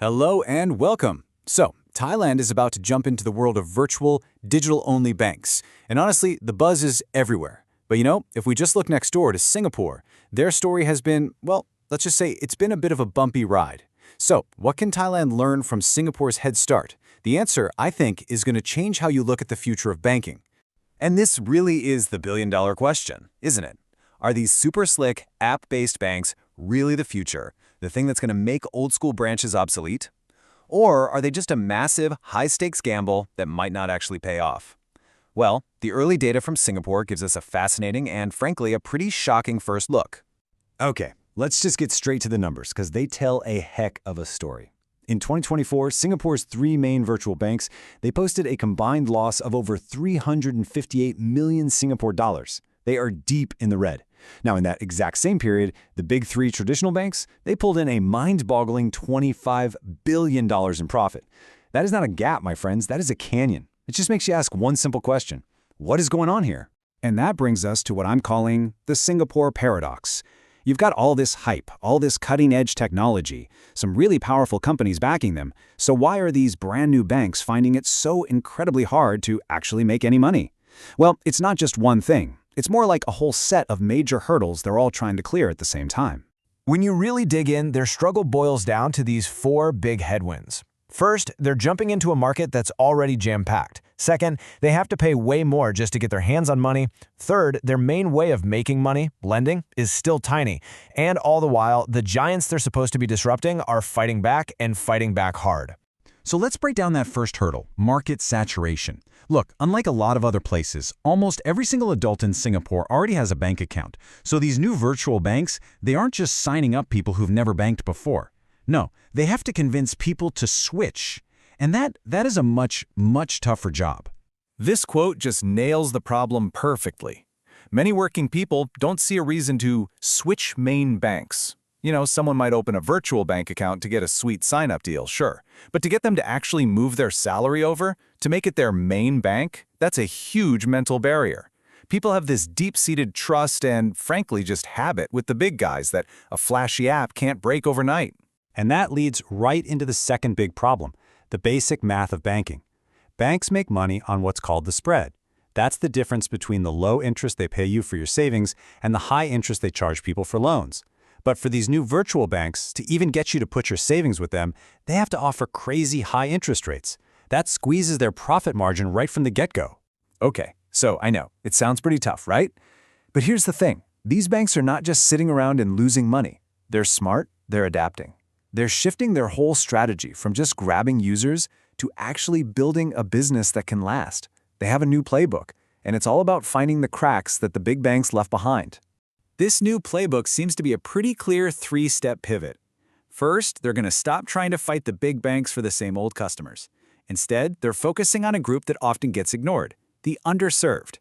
Hello and welcome. So, Thailand is about to jump into the world of virtual, digital-only banks. And honestly, the buzz is everywhere. But if we just look next door to Singapore, their story has been, well, let's just say it's been a bit of a bumpy ride. So, what can Thailand learn from Singapore's head start? The answer, I think, is going to change how you look at the future of banking. And this really is the billion-dollar question, isn't it? Are these super slick, app-based banks really the future, the thing that's going to make old-school branches obsolete? Or are they just a massive, high-stakes gamble that might not actually pay off? Well, the early data from Singapore gives us a fascinating and, frankly, a pretty shocking first look. Okay, let's just get straight to the numbers, because they tell a heck of a story. In 2024, Singapore's three main virtual banks, they posted a combined loss of over 358 million Singapore dollars. They are deep in the red. Now, in that exact same period, the big three traditional banks, they pulled in a mind-boggling $25 billion in profit. That is not a gap, my friends. That is a canyon. It just makes you ask one simple question. What is going on here? And that brings us to what I'm calling the Singapore paradox. You've got all this hype, all this cutting-edge technology, some really powerful companies backing them. So why are these brand new banks finding it so incredibly hard to actually make any money? Well, it's not just one thing. It's more like a whole set of major hurdles they're all trying to clear at the same time. When you really dig in, their struggle boils down to these four big headwinds. First, they're jumping into a market that's already jam-packed. Second, they have to pay way more just to get their hands on money. Third, their main way of making money, lending, is still tiny. And all the while, the giants they're supposed to be disrupting are fighting back and fighting back hard. So let's break down that first hurdle, market saturation. Look, unlike a lot of other places, almost every single adult in Singapore already has a bank account. So these new virtual banks, they aren't just signing up people who've never banked before. No, they have to convince people to switch. And that is a much, much tougher job. This quote just nails the problem perfectly. Many working people don't see a reason to switch main banks. Someone might open a virtual bank account to get a sweet sign-up deal, sure. But to get them to actually move their salary over, to make it their main bank, that's a huge mental barrier. People have this deep-seated trust and, frankly, just habit with the big guys that a flashy app can't break overnight. And that leads right into the second big problem, the basic math of banking. Banks make money on what's called the spread. That's the difference between the low interest they pay you for your savings and the high interest they charge people for loans. But for these new virtual banks, to even get you to put your savings with them, they have to offer crazy high interest rates. That squeezes their profit margin right from the get-go. Okay, so I know, it sounds pretty tough, right? But here's the thing. These banks are not just sitting around and losing money. They're smart, they're adapting. They're shifting their whole strategy from just grabbing users to actually building a business that can last. They have a new playbook, and it's all about finding the cracks that the big banks left behind. This new playbook seems to be a pretty clear three-step pivot. First, they're going to stop trying to fight the big banks for the same old customers. Instead, they're focusing on a group that often gets ignored, the underserved.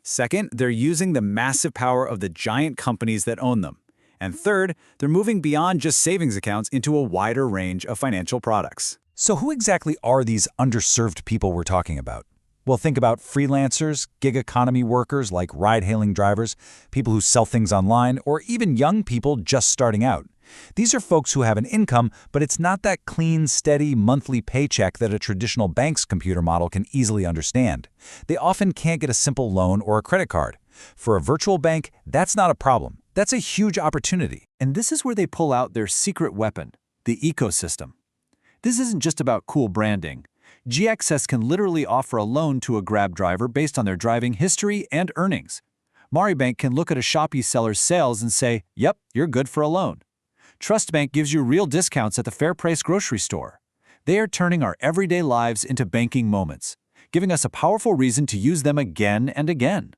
Second, they're using the massive power of the giant companies that own them. And third, they're moving beyond just savings accounts into a wider range of financial products. So who exactly are these underserved people we're talking about? Well, think about freelancers, gig economy workers like ride-hailing drivers, people who sell things online, or even young people just starting out. These are folks who have an income, but it's not that clean, steady, monthly paycheck that a traditional bank's computer model can easily understand. They often can't get a simple loan or a credit card. For a virtual bank, that's not a problem. That's a huge opportunity. And this is where they pull out their secret weapon, the ecosystem. This isn't just about cool branding. GXS can literally offer a loan to a Grab driver based on their driving history and earnings. Maribank can look at a Shopee seller's sales and say, yep, you're good for a loan. TrustBank gives you real discounts at the fair price grocery store. They are turning our everyday lives into banking moments, giving us a powerful reason to use them again and again.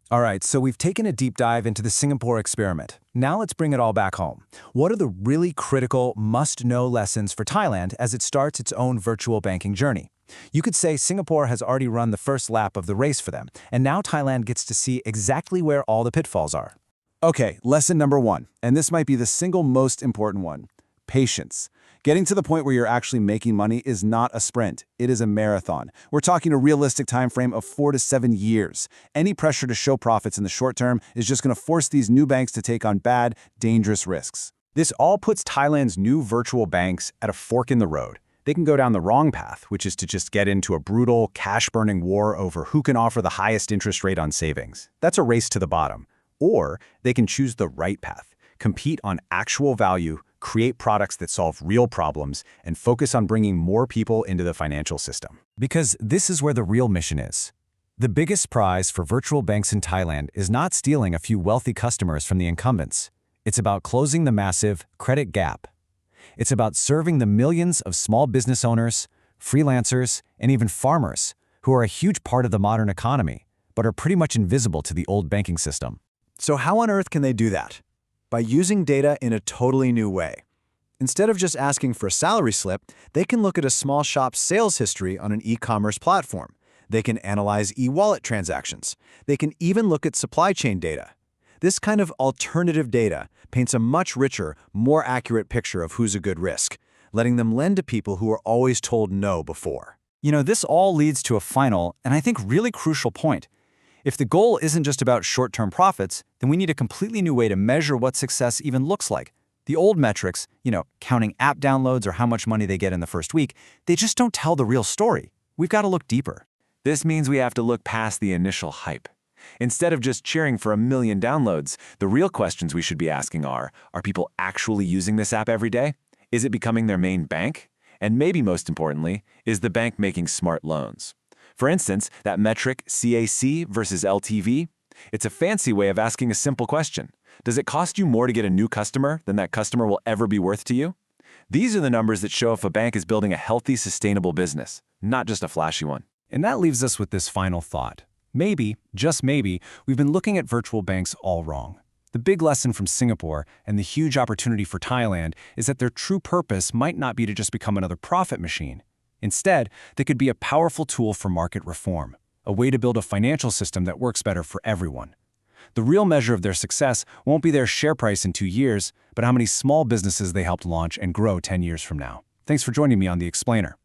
All right, so we've taken a deep dive into the Singapore experiment. Now let's bring it all back home. What are the really critical, must-know lessons for Thailand as it starts its own virtual banking journey? You could say Singapore has already run the first lap of the race for them, and now Thailand gets to see exactly where all the pitfalls are. Okay, lesson number one, and this might be the single most important one. Patience. Getting to the point where you're actually making money is not a sprint. It is a marathon. We're talking a realistic time frame of 4 to 7 years. Any pressure to show profits in the short term is just going to force these new banks to take on bad, dangerous risks. This all puts Thailand's new virtual banks at a fork in the road. They can go down the wrong path, which is to just get into a brutal, cash-burning war over who can offer the highest interest rate on savings. That's a race to the bottom. Or they can choose the right path, compete on actual value, create products that solve real problems, and focus on bringing more people into the financial system. Because this is where the real mission is. The biggest prize for virtual banks in Thailand is not stealing a few wealthy customers from the incumbents. It's about closing the massive credit gap. It's about serving the millions of small business owners, freelancers, and even farmers who are a huge part of the modern economy, but are pretty much invisible to the old banking system. So how on earth can they do that? By using data in a totally new way. Instead of just asking for a salary slip, they can look at a small shop's sales history on an e-commerce platform. They can analyze e-wallet transactions. They can even look at supply chain data. This kind of alternative data paints a much richer, more accurate picture of who's a good risk, letting them lend to people who were always told no before. This all leads to a final, and I think really crucial point. If the goal isn't just about short-term profits, then we need a completely new way to measure what success even looks like. The old metrics, counting app downloads or how much money they get in the first week, they just don't tell the real story. We've got to look deeper. This means we have to look past the initial hype. Instead of just cheering for 1 million downloads, the real questions we should be asking are people actually using this app every day? Is it becoming their main bank? And maybe most importantly, is the bank making smart loans? For instance, that metric CAC versus LTV, it's a fancy way of asking a simple question. Does it cost you more to get a new customer than that customer will ever be worth to you? These are the numbers that show if a bank is building a healthy, sustainable business, not just a flashy one. And that leaves us with this final thought. Maybe, just maybe, we've been looking at virtual banks all wrong. The big lesson from Singapore and the huge opportunity for Thailand is that their true purpose might not be to just become another profit machine. Instead, they could be a powerful tool for market reform, a way to build a financial system that works better for everyone. The real measure of their success won't be their share price in 2 years, but how many small businesses they helped launch and grow 10 years from now. Thanks for joining me on The Explainer.